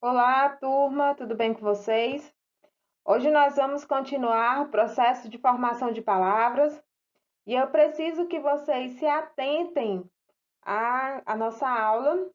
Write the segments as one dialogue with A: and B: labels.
A: Olá, turma, tudo bem com vocês? Hoje nós vamos continuar o processo de formação de palavras e eu preciso que vocês se atentem à nossa aula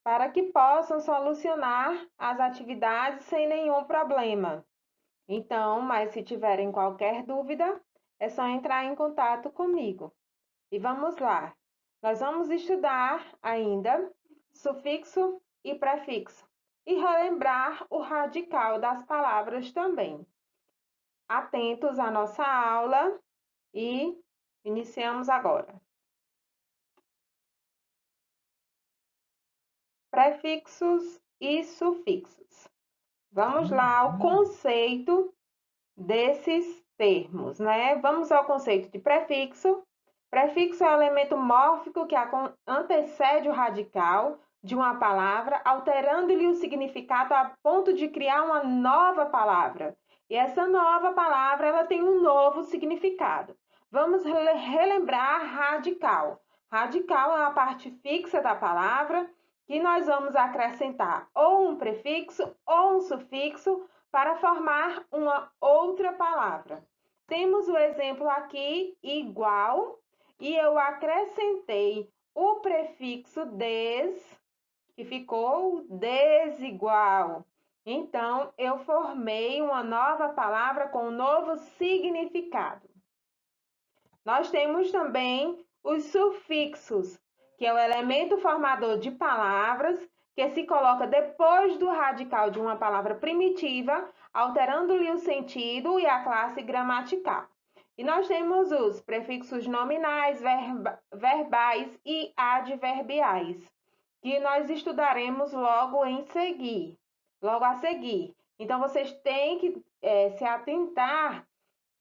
A: para que possam solucionar as atividades sem nenhum problema. Então, mas se tiverem qualquer dúvida, é só entrar em contato comigo. E vamos lá. Nós vamos estudar ainda sufixo e prefixo e relembrar o radical das palavras também. Atentos à nossa aula e iniciamos agora. Prefixos e sufixos. Vamos lá ao conceito desses termos, né? Vamos ao conceito de prefixo. Prefixo é o elemento mórfico que antecede o radical de uma palavra, alterando-lhe o significado a ponto de criar uma nova palavra. E essa nova palavra, ela tem um novo significado. Vamos relembrar radical. Radical é a parte fixa da palavra que nós vamos acrescentar ou um prefixo ou um sufixo para formar uma outra palavra. Temos o exemplo aqui, igual, e eu acrescentei o prefixo des, que ficou desigual. Então, eu formei uma nova palavra com um novo significado. Nós temos também os sufixos, que é o elemento formador de palavras que se coloca depois do radical de uma palavra primitiva, alterando-lhe o sentido e a classe gramatical. E nós temos os prefixos nominais, verbais e adverbiais, que nós estudaremos logo a seguir. Então, vocês têm que se atentar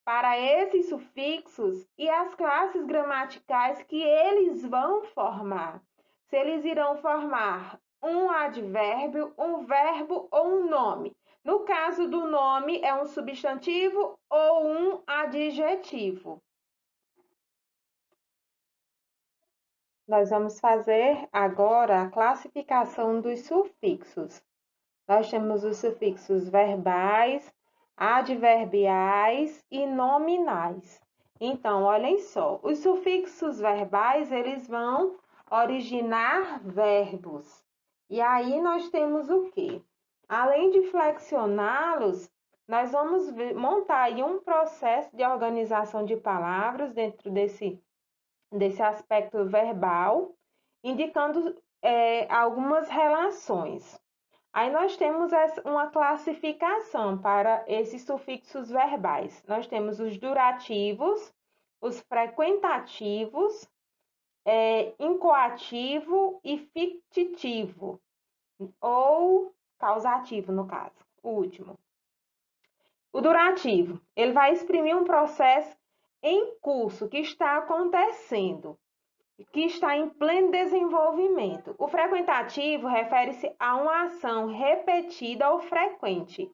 A: para esses sufixos e as classes gramaticais que eles vão formar. Se eles irão formar um advérbio, um verbo ou um nome. No caso do nome, é um substantivo ou um adjetivo. Nós vamos fazer agora a classificação dos sufixos. Nós temos os sufixos verbais, adverbiais e nominais. Então, olhem só, os sufixos verbais, eles vão originar verbos. E aí nós temos o quê? Além de flexioná-los, nós vamos montar aí um processo de organização de palavras dentro desse aspecto verbal, indicando algumas relações. Aí nós temos uma classificação para esses sufixos verbais. Nós temos os durativos, os frequentativos, incoativo e fictitivo, ou causativo, no caso, o último. O durativo, ele vai exprimir um processo em curso que está acontecendo, que está em pleno desenvolvimento. O frequentativo refere-se a uma ação repetida ou frequente,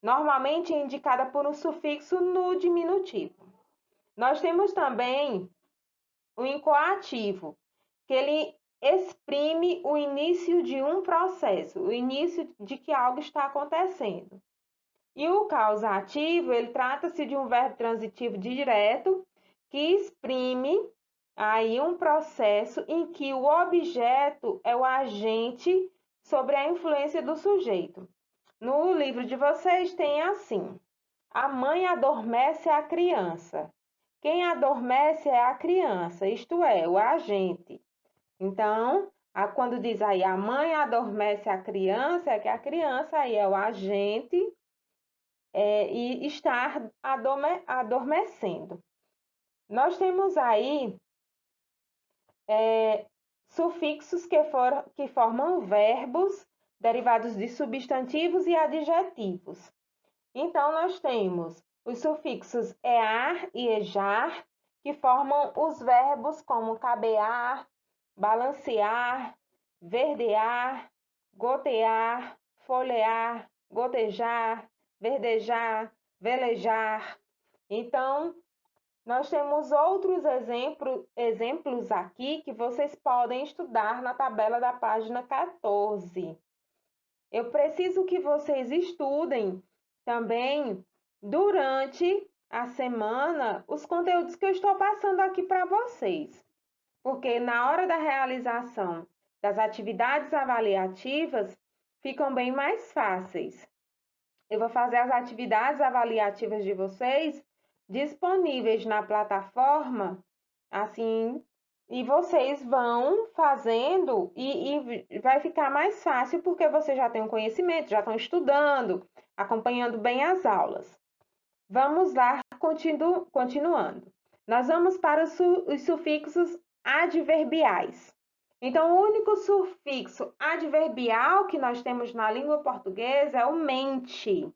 A: normalmente indicada por um sufixo no diminutivo. Nós temos também o incoativo, que ele exprime o início de um processo, o início de que algo está acontecendo. E o causativo, ele trata-se de um verbo transitivo direto que exprime aí um processo em que o objeto é o agente sobre a influência do sujeito. No livro de vocês tem assim: a mãe adormece a criança. Quem adormece é a criança, isto é, o agente. Então, quando diz aí a mãe adormece a criança, é que a criança aí é o agente e está adormecendo. Nós temos aí sufixos que formam verbos derivados de substantivos e adjetivos. Então, nós temos os sufixos ear e ejar, que formam os verbos como cabear, balancear, verdear, gotear, folhear, gotejar, verdejar, velejar. Então, nós temos outros exemplos aqui que vocês podem estudar na tabela da página 14. eu preciso que vocês estudem também durante a semana os conteúdos que eu estou passando aqui para vocês, porque na hora da realização das atividades avaliativas ficam bem mais fáceis. Eu vou fazer as atividades avaliativas de vocês disponíveis na plataforma, assim, e vocês vão fazendo e vai ficar mais fácil porque vocês já têm um conhecimento, já estão estudando, acompanhando bem as aulas. Vamos lá, continuando. Nós vamos para os sufixos adverbiais. Então, o único sufixo adverbial que nós temos na língua portuguesa é o mente.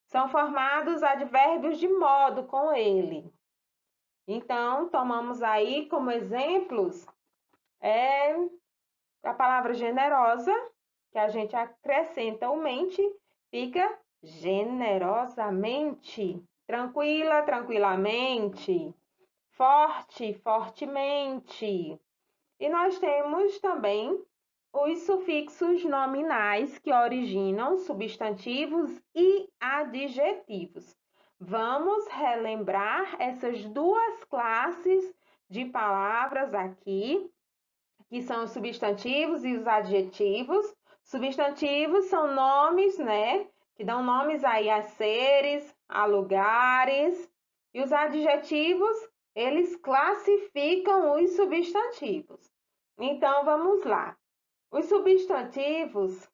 A: São formados advérbios de modo com ele. Então, tomamos aí como exemplos a palavra generosa, que a gente acrescenta o mente, fica generosamente. Tranquila, tranquilamente. Forte, fortemente. E nós temos também os sufixos nominais que originam substantivos e adjetivos. Vamos relembrar essas duas classes de palavras aqui, que são os substantivos e os adjetivos. Substantivos são nomes, né, que dão nomes aí a seres, a lugares, e os adjetivos, eles classificam os substantivos. Então, vamos lá. Os substantivos,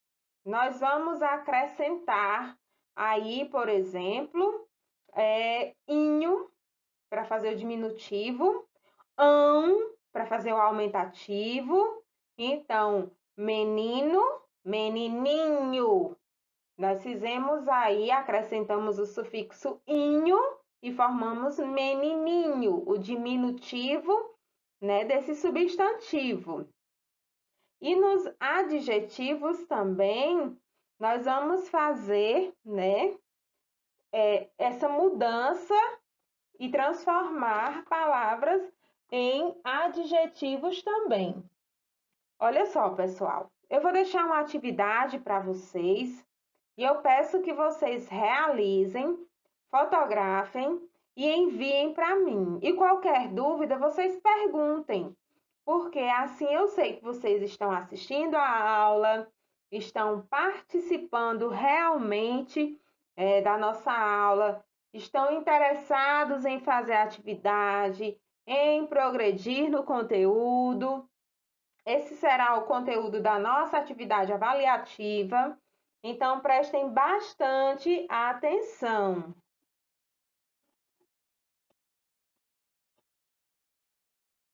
A: nós vamos acrescentar aí, por exemplo, inho, para fazer o diminutivo, para fazer o aumentativo. Então, menino, menininho. Nós fizemos aí, acrescentamos o sufixo inho e formamos menininho, o diminutivo, né, desse substantivo. E nos adjetivos também, nós vamos fazer, né, essa mudança e transformar palavras em adjetivos também. Olha só, pessoal, eu vou deixar uma atividade para vocês e eu peço que vocês realizem, fotografem e enviem para mim. E qualquer dúvida, vocês perguntem, porque assim eu sei que vocês estão assistindo a aula, estão participando realmente da nossa aula, estão interessados em fazer a atividade, em progredir no conteúdo. Esse será o conteúdo da nossa atividade avaliativa, então prestem bastante atenção.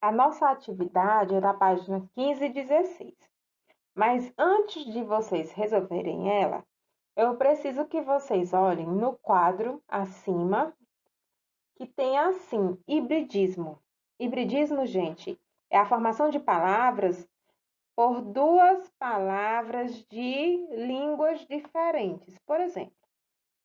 A: A nossa atividade é da página 15 e 16. Mas antes de vocês resolverem ela, eu preciso que vocês olhem no quadro acima, que tem assim, hibridismo. Hibridismo, gente, é a formação de palavras por duas palavras de línguas diferentes. Por exemplo,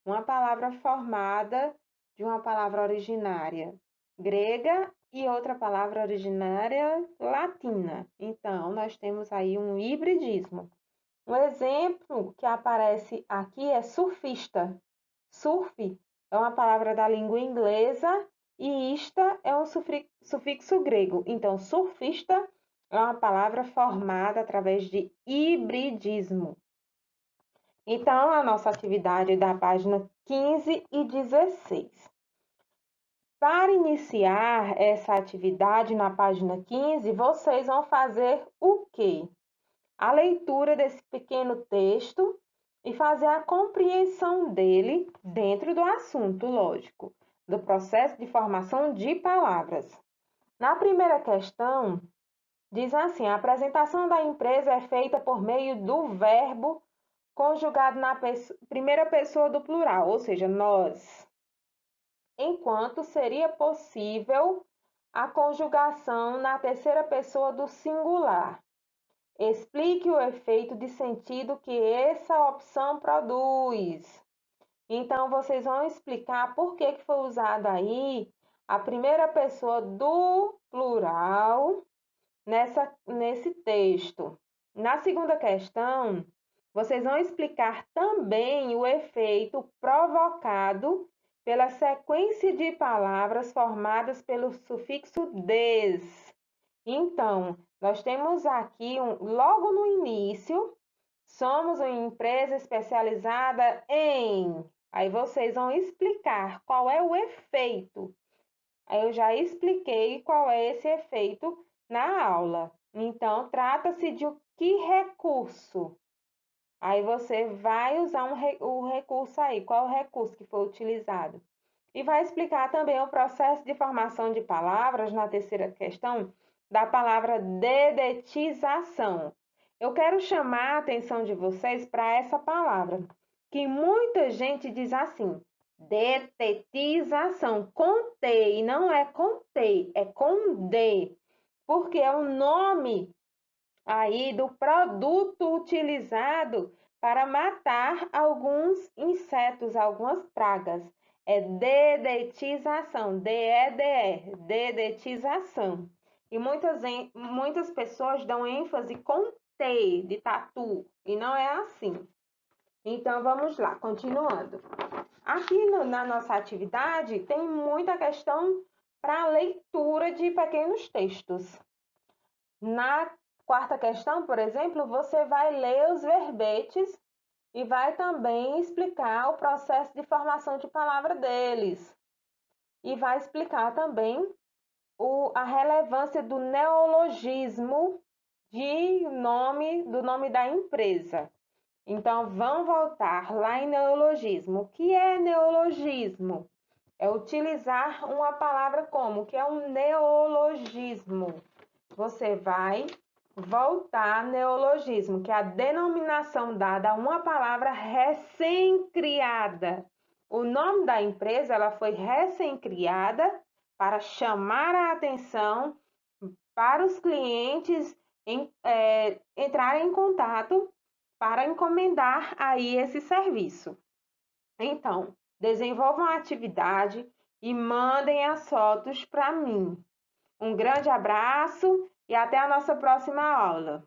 A: uma palavra formada de uma palavra originária grega e outra palavra originária latina. Então, nós temos aí um hibridismo. Um exemplo que aparece aqui é surfista. Surf é uma palavra da língua inglesa e ista é um sufixo grego. Então, surfista é uma palavra formada através de hibridismo. Então, a nossa atividade é da página 15 e 16. Para iniciar essa atividade na página 15, vocês vão fazer o quê? A leitura desse pequeno texto e fazer a compreensão dele dentro do assunto, lógico, do processo de formação de palavras. Na primeira questão, diz assim: a apresentação da empresa é feita por meio do verbo conjugado na primeira pessoa do plural, ou seja, nós. Enquanto seria possível a conjugação na terceira pessoa do singular. Explique o efeito de sentido que essa opção produz. Então, vocês vão explicar por que foi usada aí a primeira pessoa do plural nesse texto. Na segunda questão, Vocês vão explicar também o efeito provocado pela sequência de palavras formadas pelo sufixo des. Então, nós temos aqui, logo no início, somos uma empresa especializada em. Aí vocês vão explicar qual é o efeito. Aí eu já expliquei qual é esse efeito na aula. Então, trata-se de que recurso? Aí você vai usar o recurso aí. Qual o recurso que foi utilizado? E vai explicar também o processo de formação de palavras na terceira questão da palavra dedetização. Eu quero chamar a atenção de vocês para essa palavra, que muita gente diz assim, dedetização, com T, e não é com T, é com D, porque é o nome aí do produto utilizado para matar alguns insetos, algumas pragas. É dedetização, D-E-D-E, dedetização. E muitas pessoas dão ênfase com T, de tatu, e não é assim. Então, vamos lá, continuando. Aqui na nossa atividade, tem muita questão para leitura de pequenos textos. Na quarta questão, por exemplo, você vai ler os verbetes e vai também explicar o processo de formação de palavra deles. E vai explicar também a relevância do neologismo do nome da empresa. Então, vamos voltar lá em neologismo. O que é neologismo? É utilizar uma palavra como? O que é um neologismo? Você vai voltar neologismo, que é a denominação dada a uma palavra recém-criada. O nome da empresa ela foi recém-criada para chamar a atenção para os clientes entrarem em contato para encomendar aí esse serviço. Então, desenvolvam a atividade e mandem as fotos para mim. Um grande abraço e até a nossa próxima aula.